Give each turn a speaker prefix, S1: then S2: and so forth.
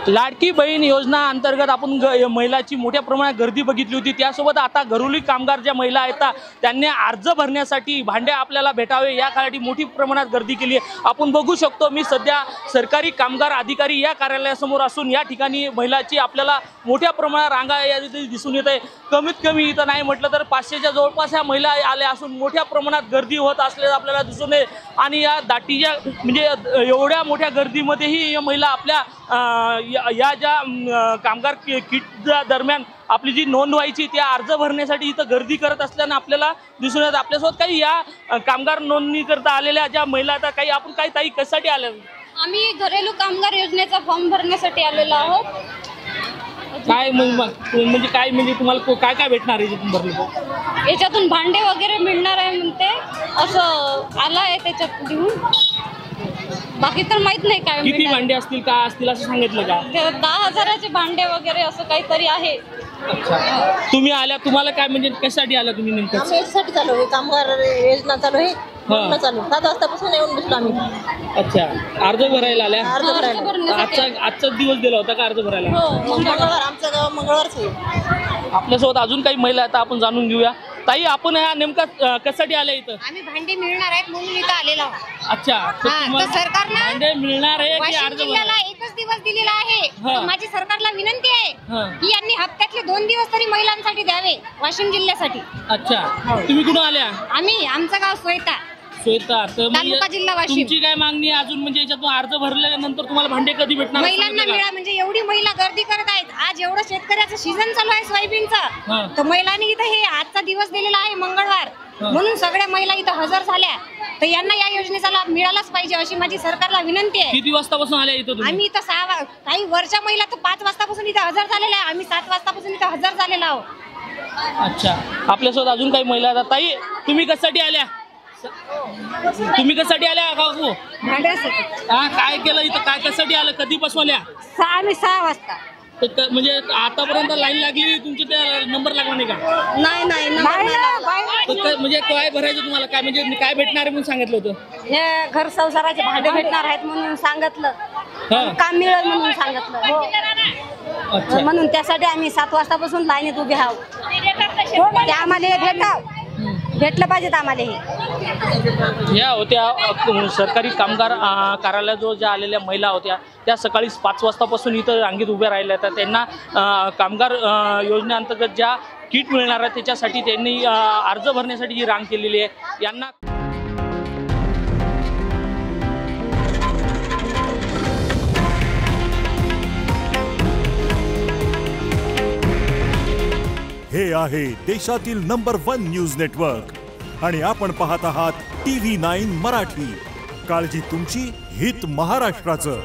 S1: लाडकी बहीण योजना अंतर्गत आपण महिलाची मोठ्या प्रमाणात गर्दी बघितली होती। त्यासोबत आता घरोली कामगार ज्या महिला आहेत त्यांनी अर्ज भरण्यासाठी भांडे आपल्याला भेटावे यासाठी मोठी प्रमाणात गर्दी केली आहे। आपण बघू शकतो मी सध्या सरकारी कामगार अधिकारी या कार्यालयासमोर असून या ठिकाणी महिलाची आपल्याला मोठ्या प्रमाणात रांगा दिसून येत आहे। कमीत कमी इथं नाही म्हटलं तर 500च्या जवळपास या महिला आल्या असून मोठ्या प्रमाणात गर्दी होत असल्याचं आपल्याला दिसून येते। आणि या दाटीच्या म्हणजे एवढ्या मोठ्या गर्दीमध्येही या महिला आपल्या या ज्या कामगार किट दरम्यान आपली जी नोंद व्हायची त्या अर्ज भरण्यासाठी इथं गर्दी करत असल्यानं आपल्याला दिसून येत। आपल्यासोबत काही या कामगार नोंदणी करता आलेल्या ज्या महिला आता काही आपण काही ताई कशासाठी आल्या?
S2: आम्ही घरेलू कामगार योजनेचा फॉर्म भरण्यासाठी आलेलो आहोत।
S1: काय म्हणजे काय म्हणजे तुम्हाला काय काय भेटणार आहे याच्यातून भरलं?
S2: याच्यातून भांडे वगैरे मिळणार आहे म्हणते असं आलं आहे त्याच्यात लिहून। बाकी तर माहित नाही काय
S1: किती भांडे असतील का असतील असं सांगितलं का?
S2: 10,000चे भांडे वगैरे असं काहीतरी आहे।
S1: अच्छा, तुम्ही आल्या तुम्हाला काय म्हणजे कशासाठी आल्या तुम्ही नेमकं?
S3: आम्ही याच्यासाठी चालू आहे, कामगार योजना चालू आहे चालू 7 वाजतापासून येऊन बसलो आम्ही।
S1: अच्छा, अर्ज भरायला आल्या?
S3: अर्ज भरायला
S1: आजचा दिवस दिला होता का अर्ज भरायला?
S3: मंगळवार, आमचं गाव मंगळवारच आहे।
S1: आपल्यासोबत अजून काही महिला आता आपण जाणून घेऊया। ताई आपण ह्या नेमका कशासाठी आल्या इथं?
S2: आम्ही भांडे मिळणार आहेत म्हणून इथं आलेलो आहोत।
S1: अच्छा,
S2: तर सरकारनं
S1: भांडे मिळणार आहे की
S2: वाशिम
S1: अर्ज
S2: जिल्ह्याला एकच दिवस दिलेला आहे। तर माझी सरकारला विनंती आहे की यांनी हप्त्यातले 2 दिवस तरी महिलांसाठी द्यावे वाशिम जिल्ह्यासाठी।
S1: अच्छा, तुम्ही कुठून आल्या?
S2: आमचं गाव सोयता तालुका जिल्हा वाशिम।
S1: तुमची काय मागणी आहे अजून म्हणजे याच्यातून अर्ज भरल्यानंतर तुम्हाला भांडे कधी भेटणार?
S2: महिलांना मिळा म्हणजे एवढी महिला गर्दी करत आहेत। आज एवढं शेतकऱ्याचं सीझन चालू आहे सोयाबीनचा, तर महिलांनी इथं हे आजचा दिवस दिलेला आहे मंगळवार म्हणून सगळ्या महिला इथं हजर झाल्या। तर यांना या योजनेचा लाभ मिळालाच पाहिजे अशी माझी सरकारला विनंती आहे।
S1: किती वाजतापासून आल्या इथं तुम्ही?
S2: आम्ही इथं 6 काही वरच्या महिला तर 5 वाजतापासून इथं हजर झालेल्या आहे। आम्ही 7 वाजतापासून इथं हजर झालेला आहोत।
S1: अच्छा, आपल्यासोबत अजून काही महिला आहेत। ताई तुम्ही कशासाठी आल्या? तुम्ही कशासाठी आल्या काकू? काय केलं इथं? काय कशासाठी आलं? कधी बसवल्या?
S2: आम्ही 6 वाजता।
S1: म्हणजे आतापर्यंत लाईन लागली तुमची त्या नंबर लागला नाही का?
S2: नाही
S1: म्हणजे काय भरायचं तुम्हाला? काय म्हणजे काय भेटणार आहे म्हणून सांगितलं होतं?
S2: हे घर संसाराचे भांडे भेटणार आहेत म्हणून सांगितलं, काम मिळेल म्हणून सांगितलं म्हणून त्यासाठी आम्ही 7 वाजतापासून लाईनीत उभे आहोत। ते आम्हाला भेटलं पाहिजेत आम्हाला। हे
S1: या होत्या सरकारी कामगार कार्यालयाजवळ ज्या आलेल्या महिला होत्या त्या सकाळी 5 वाजतापासून इथं रांगेत उभ्या राहिल्या तर त्यांना कामगार योजनेअंतर्गत ज्या किट मिळणार आहे त्याच्यासाठी त्यांनी अर्ज भरण्यासाठी जी रांग केलेली आहे। यांना
S4: हे आहे देशातील नंबर 1 न्यूज नेटवर्क आणि आपण पाहत आहात TV9 मराठी। काळजी तुमची, हित महाराष्ट्राचं।